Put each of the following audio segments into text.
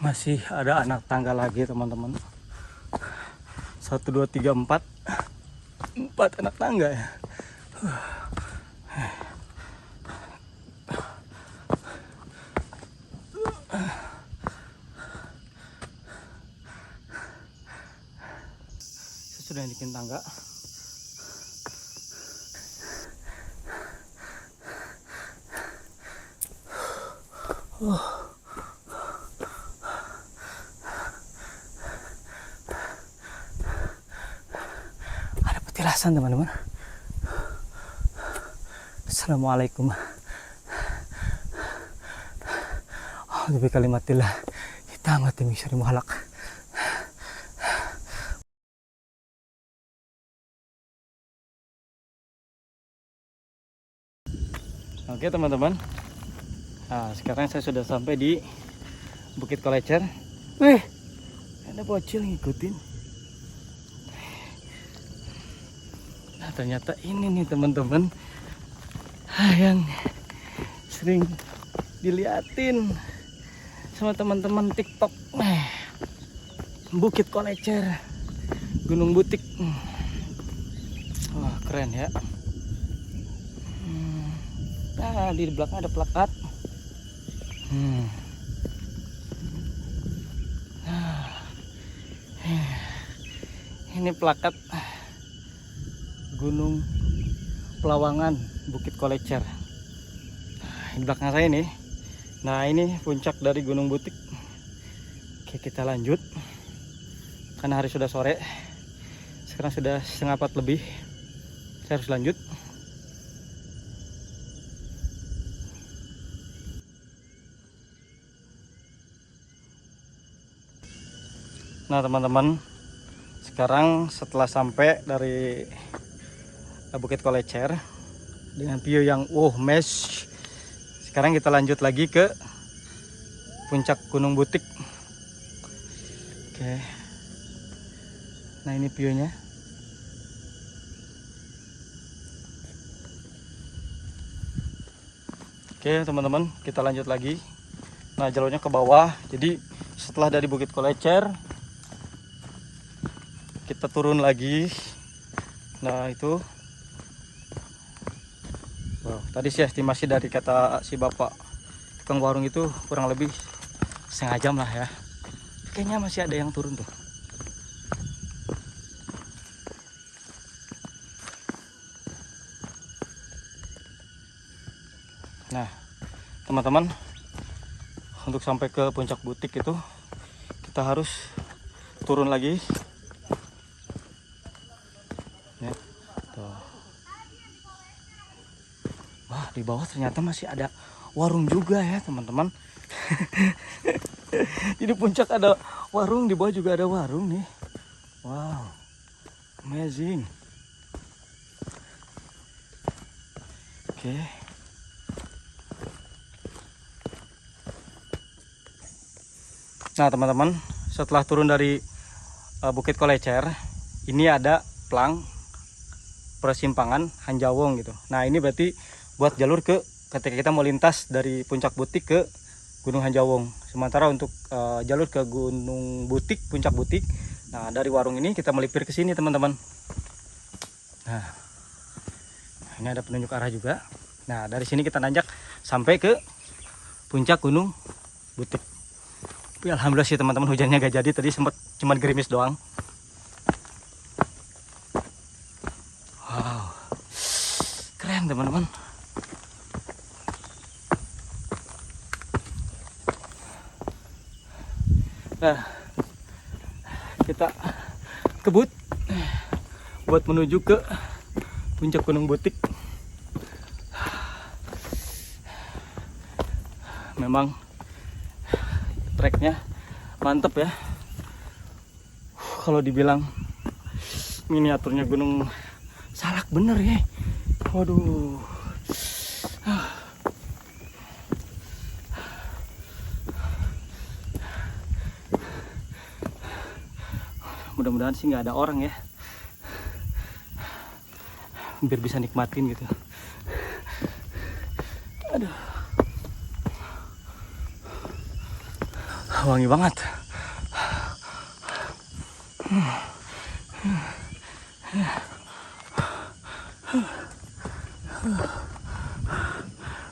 Masih ada anak tangga lagi teman-teman. 1, 2, 3, 4 anak tangga ya. Saya sudah bikin tangga. Ada petilasan teman-teman. Assalamualaikum. Lebih kalimatillah kita mati misyari muhalak. Oke teman-teman, nah sekarang saya sudah sampai di Bukit Kolecer. Wih, ada bocil ngikutin. Nah ternyata ini nih teman-teman yang sering diliatin sama teman-teman TikTok. Bukit Kolecer, Gunung Butik. Wah keren ya. Nah di belakang ada plakat. Nah, ini plakat Gunung Pelawangan Bukit Kolecer. Di belakang saya ini. Nah ini puncak dari Gunung Butik. Oke kita lanjut. Karena hari sudah sore. Sekarang sudah 3:30 lebih. Saya harus lanjut. Nah teman-teman, sekarang setelah sampai dari Bukit Kolecer dengan view yang mesh, sekarang kita lanjut lagi ke puncak Gunung Butik. Oke, nah ini viewnya. Oke teman-teman, kita lanjut lagi. Nah jalurnya ke bawah, jadi setelah dari Bukit Kolecer kita turun lagi. Nah itu tadi sih estimasi dari kata si bapak tukang warung itu kurang lebih setengah jam lah ya. Kayaknya masih ada yang turun tuh. Nah teman-teman, untuk sampai ke puncak Butik itu kita harus turun lagi ya. Tuh. Wah di bawah ternyata masih ada warung juga ya teman-teman. Di puncak ada warung, di bawah juga ada warung nih. Wow, amazing. Oke. Nah teman-teman, setelah turun dari Bukit Kolecer, ini ada plang persimpangan Hanjawong gitu. Nah ini berarti buat jalur ke ketika kita mau lintas dari puncak Butik ke Gunung Hanjawong. Sementara untuk jalur ke Gunung Butik, puncak Butik, nah dari warung ini kita melipir ke sini teman-teman. Nah ini ada penunjuk arah juga. Nah dari sini kita nanjak sampai ke puncak Gunung Butik. Tapi alhamdulillah sih teman-teman hujannya gak jadi, tadi sempat cuma gerimis doang. Wow, keren teman-teman. Nah, kita kebut buat menuju ke puncak Gunung Butik. Memang treknya mantep ya. Kalau dibilang miniaturnya Gunung Salak bener ya. Waduh. Mudah-mudahan sih nggak ada orang ya, biar bisa nikmatin gitu. Aduh. Wangi banget.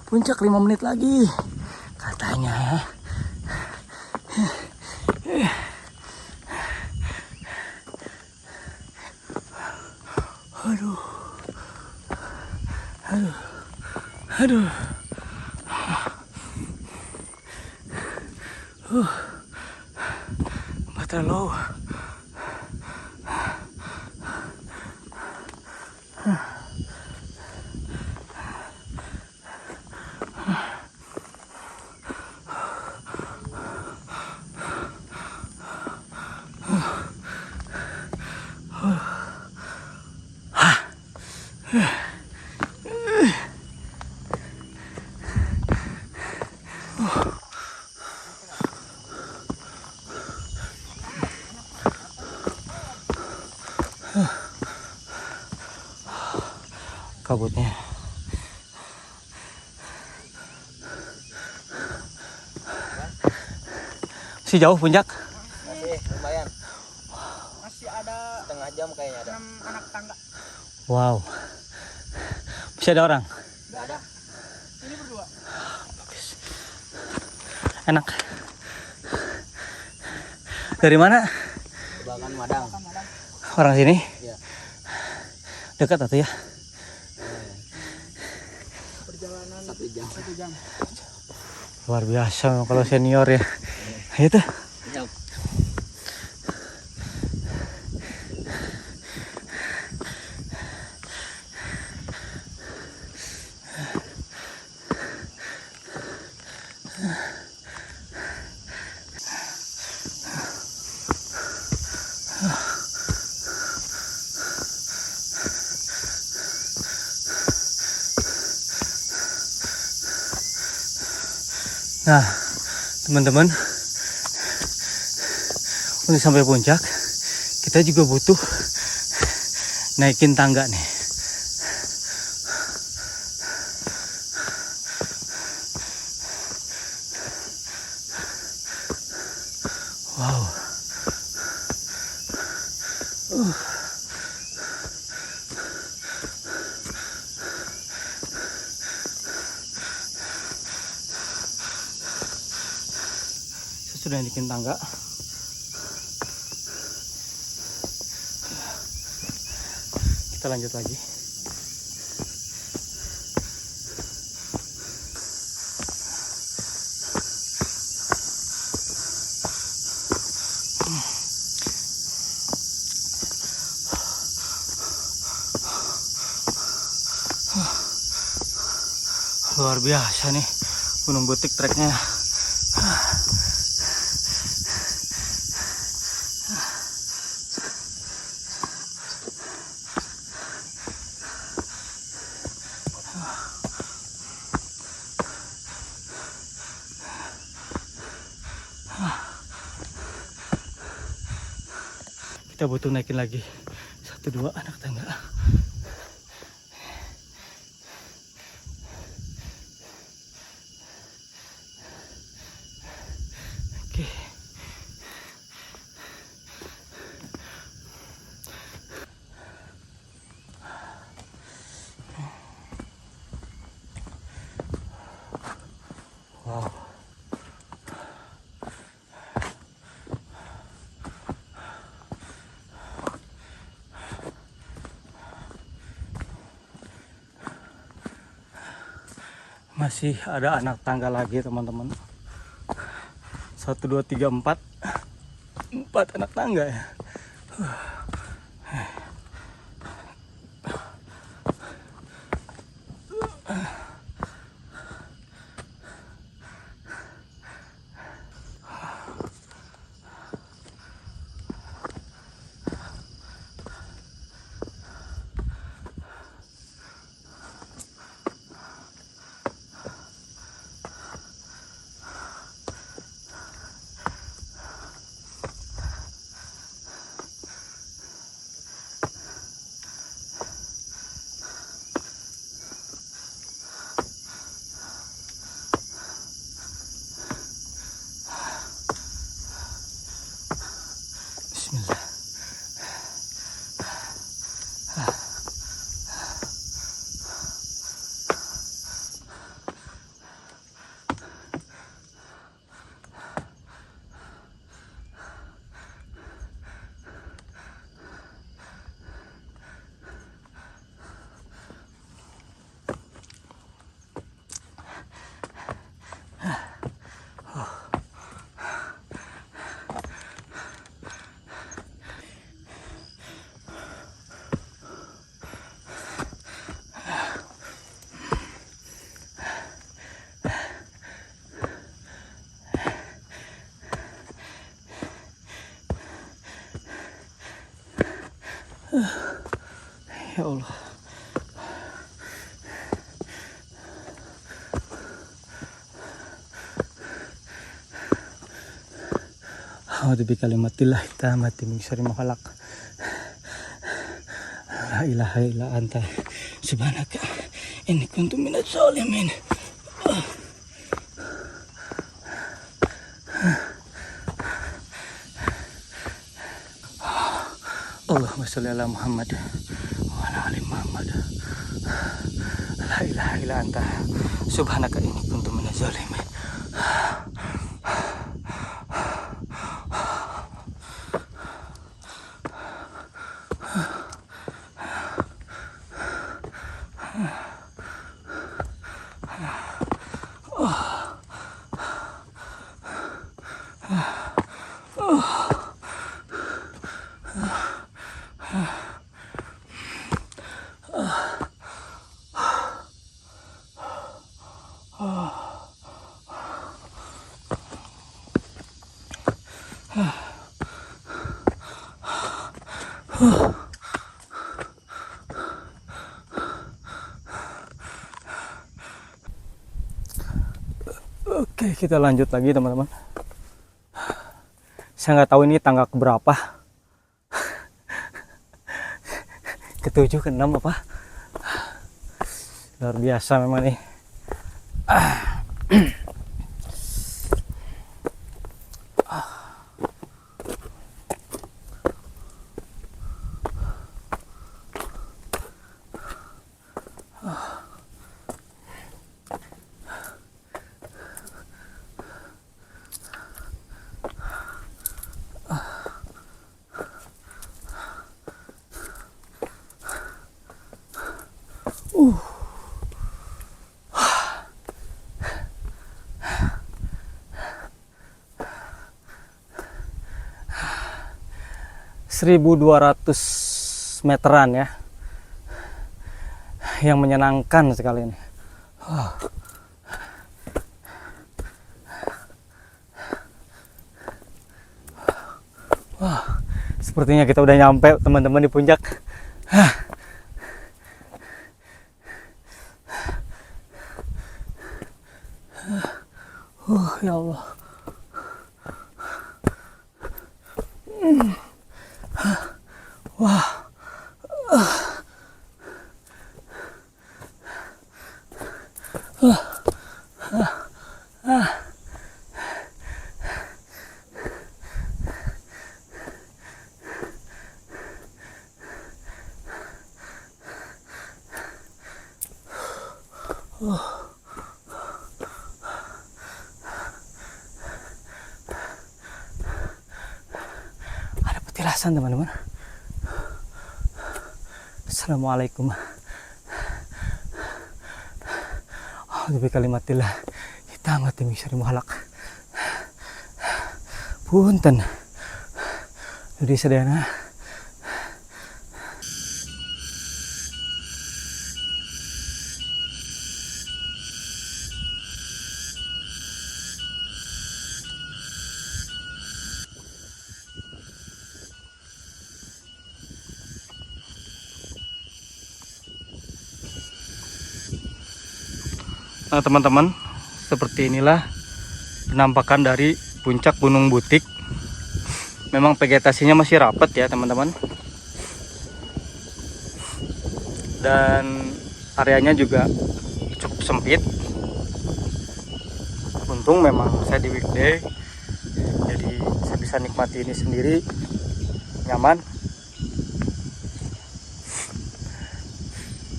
Puncak 5 menit lagi katanya. Aduh. Baterai low. Kabutnya. Masih jauh puncak? Masih lumayan. Masih ada setengah jam kayaknya ada. 6 anak tangga. Wow. Masih ada orang? Nggak ada. Ini berdua. Bagus. Enak. Dari mana? Bagan Madang. Orang sini? Iya. Dekat atau ya? Perjalanan 1 jam. Luar biasa kalau senior ya. Ayo tuh. Siap. Nah, teman-teman, untuk sampai puncak, kita juga butuh naikin tangga nih. Wow. Sudah bikin tangga. Kita lanjut lagi. Luar biasa nih Gunung Butik treknya. Kita butuh naikin lagi 1-2 anak tangga. Oke. Wow. Masih ada anak tangga lagi teman-teman. 1, 2, 3, 4 anak tangga ya. Bismillah. Ya Allah. A'udzu bikalimatillah tammati min syarri ma khalaq. La ilaha illa anta subhanaka inni kuntu minadz zalimin. Allahumma sholli ala Muhammad wa ala ali Muhammad. La ilaha illa anta subhanaka inni kuntu minadz zalimin. Oke, kita lanjut lagi teman-teman. Saya nggak tahu ini tangga keberapa. Ketujuh, keenam apa? Luar biasa memang nih. Uh. 1.200 meteran ya, yang menyenangkan sekali ini. Wah, sepertinya kita udah nyampe teman-teman di puncak. Ya Allah. Wah. Ada petilasan teman-teman. Assalamualaikum. A'udzu bikalimatillah tammati min syarri ma khalaq. Punten. Jadi sedana. Nah teman-teman, seperti inilah penampakan dari puncak Gunung Butik. Memang vegetasinya masih rapat ya teman-teman, dan areanya juga cukup sempit. Untung memang saya di weekday, jadi saya bisa nikmati ini sendiri. nyaman.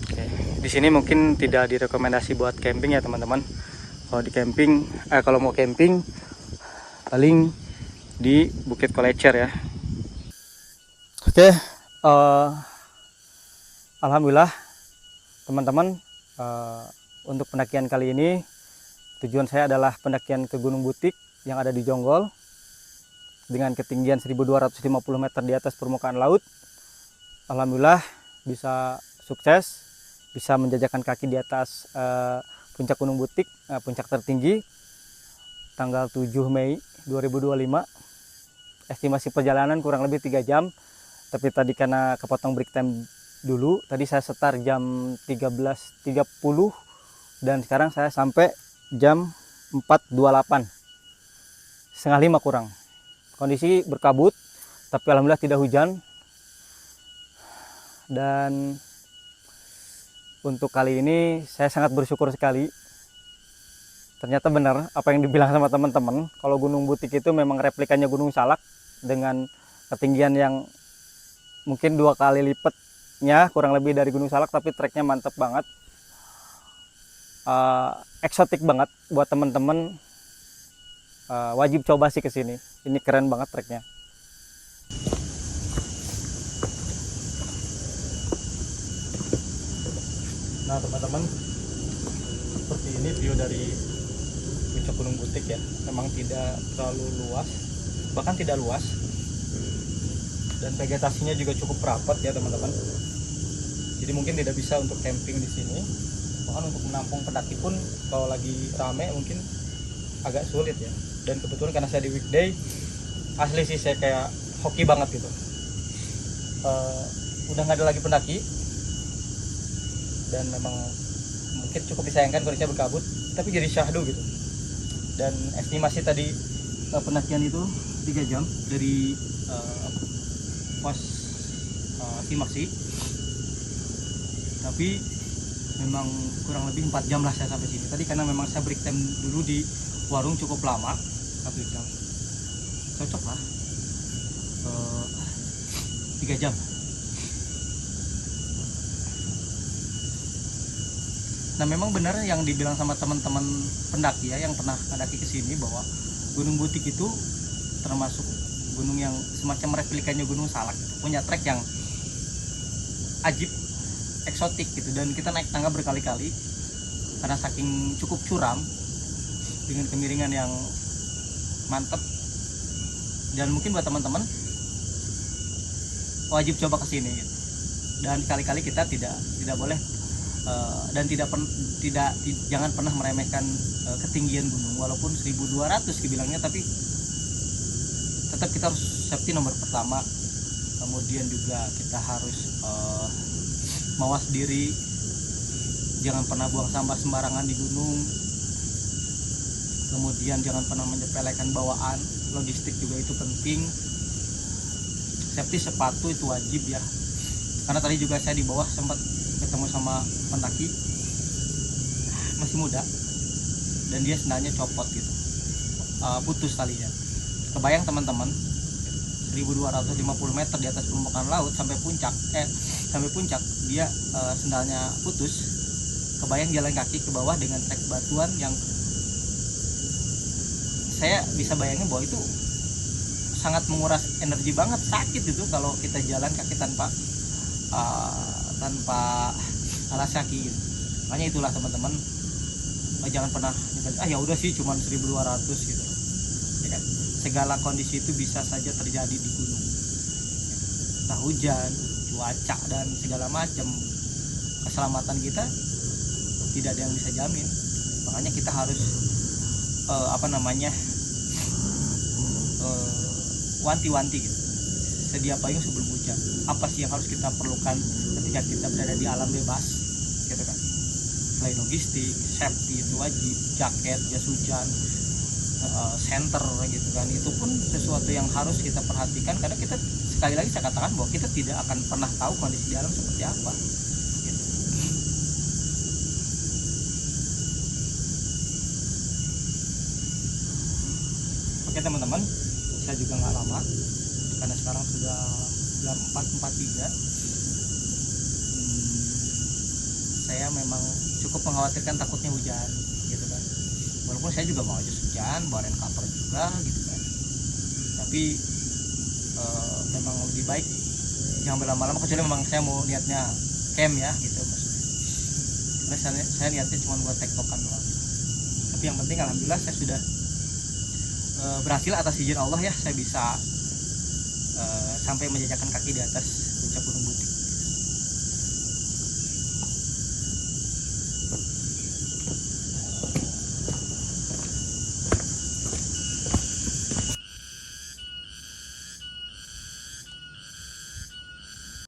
Oke, di sini mungkin tidak direkomendasi buat camping ya teman-teman. Kalau di camping, kalau mau camping paling di Bukit Kolecer ya. Oke, alhamdulillah teman-teman, untuk pendakian kali ini tujuan saya adalah pendakian ke Gunung Butik yang ada di Jonggol dengan ketinggian 1250 meter di atas permukaan laut. Alhamdulillah bisa sukses, bisa menjajakan kaki di atas puncak Gunung Butik, puncak tertinggi, tanggal 7 Mei 2025. Estimasi perjalanan kurang lebih 3 jam, tapi tadi karena kepotong break time dulu, tadi saya start jam 13.30 dan sekarang saya sampai jam 4.28, setengah 5 kurang. Kondisi berkabut, tapi alhamdulillah tidak hujan. Dan untuk kali ini saya sangat bersyukur sekali. Ternyata benar apa yang dibilang sama teman-teman, kalau Gunung Butik itu memang replikannya Gunung Salak dengan ketinggian yang mungkin 2 kali lipatnya kurang lebih dari Gunung Salak, tapi treknya mantep banget. Eksotik banget buat teman-teman, wajib coba sih kesini. Ini keren banget treknya. Nah teman-teman, seperti ini view dari puncak Gunung Butik ya. Memang tidak terlalu luas, bahkan tidak luas, dan vegetasinya juga cukup rapat ya teman-teman. Jadi mungkin tidak bisa untuk camping di sini. Bahkan untuk menampung pendaki pun kalau lagi rame mungkin agak sulit ya. Dan kebetulan karena saya di weekday, asli sih saya kayak hoki banget gitu. Udah nggak ada lagi pendaki, dan memang mungkin cukup disayangkan kondisinya berkabut, tapi jadi syahdu gitu. Dan estimasi tadi pendakian itu 3 jam dari pos Simaksi, tapi memang kurang lebih 4 jam lah saya sampai sini tadi, karena memang saya break time dulu di warung cukup lama, 1 jam cocok lah, 3 jam. Nah memang benar yang dibilang sama teman-teman pendaki ya yang pernah mendaki ke sini, bahwa Gunung Butik itu termasuk gunung yang semacam replikannya Gunung Salak gitu. Punya trek yang ajib, eksotik gitu, dan kita naik tangga berkali-kali karena saking cukup curam dengan kemiringan yang mantep. Dan mungkin buat teman-teman wajib coba ke sini gitu. Dan kali-kali kita tidak boleh dan jangan pernah meremehkan ketinggian gunung, walaupun 1200 dibilangnya, tapi tetap kita harus safety nomor pertama. Kemudian juga kita harus mawas diri, jangan pernah buang sampah sembarangan di gunung. Kemudian jangan pernah menyepelekan bawaan, logistik juga itu penting. Safety sepatu itu wajib ya, karena tadi juga saya di bawah sempat ketemu sama pendaki masih muda, dan dia sendalnya copot gitu, putus talinya. Kebayang teman-teman, 1250 meter di atas permukaan laut sampai puncak dia sendalnya putus. Kebayang jalan kaki ke bawah dengan trek batuan yang saya bisa bayangin bahwa itu sangat menguras energi banget, sakit itu kalau kita jalan kaki tanpa alas kaki gitu. Makanya itulah teman-teman, jangan pernah ya udah sih cuman 1200 gitu ya kan. Segala kondisi itu bisa saja terjadi di gunung, entah hujan, cuaca, dan segala macam. Keselamatan kita tidak ada yang bisa jamin, makanya kita harus wanti-wanti gitu. Sedia payung sebelum hujan. Apa sih yang harus kita perlukan ketika kita berada di alam bebas gitu kan. Selain logistik, safety itu wajib, jaket, jas hujan, senter gitu kan, itu pun sesuatu yang harus kita perhatikan, karena kita, sekali lagi saya katakan bahwa kita tidak akan pernah tahu kondisi di alam seperti apa gitu. Oke teman-teman, saya juga nggak lama karena sekarang sudah jam 4.43. Saya memang cukup mengkhawatirkan takutnya hujan gitu kan. Walaupun saya juga mau jas hujan, bawa rain cover juga gitu kan. Tapi memang lebih baik jangan berlama-lama, kecuali memang saya mau niatnya camp ya gitu maksudnya. Karena saya niatnya cuma buat tektokan doang. Tapi yang penting alhamdulillah saya sudah berhasil atas izin Allah ya, saya bisa sampai menjejakkan kaki di atas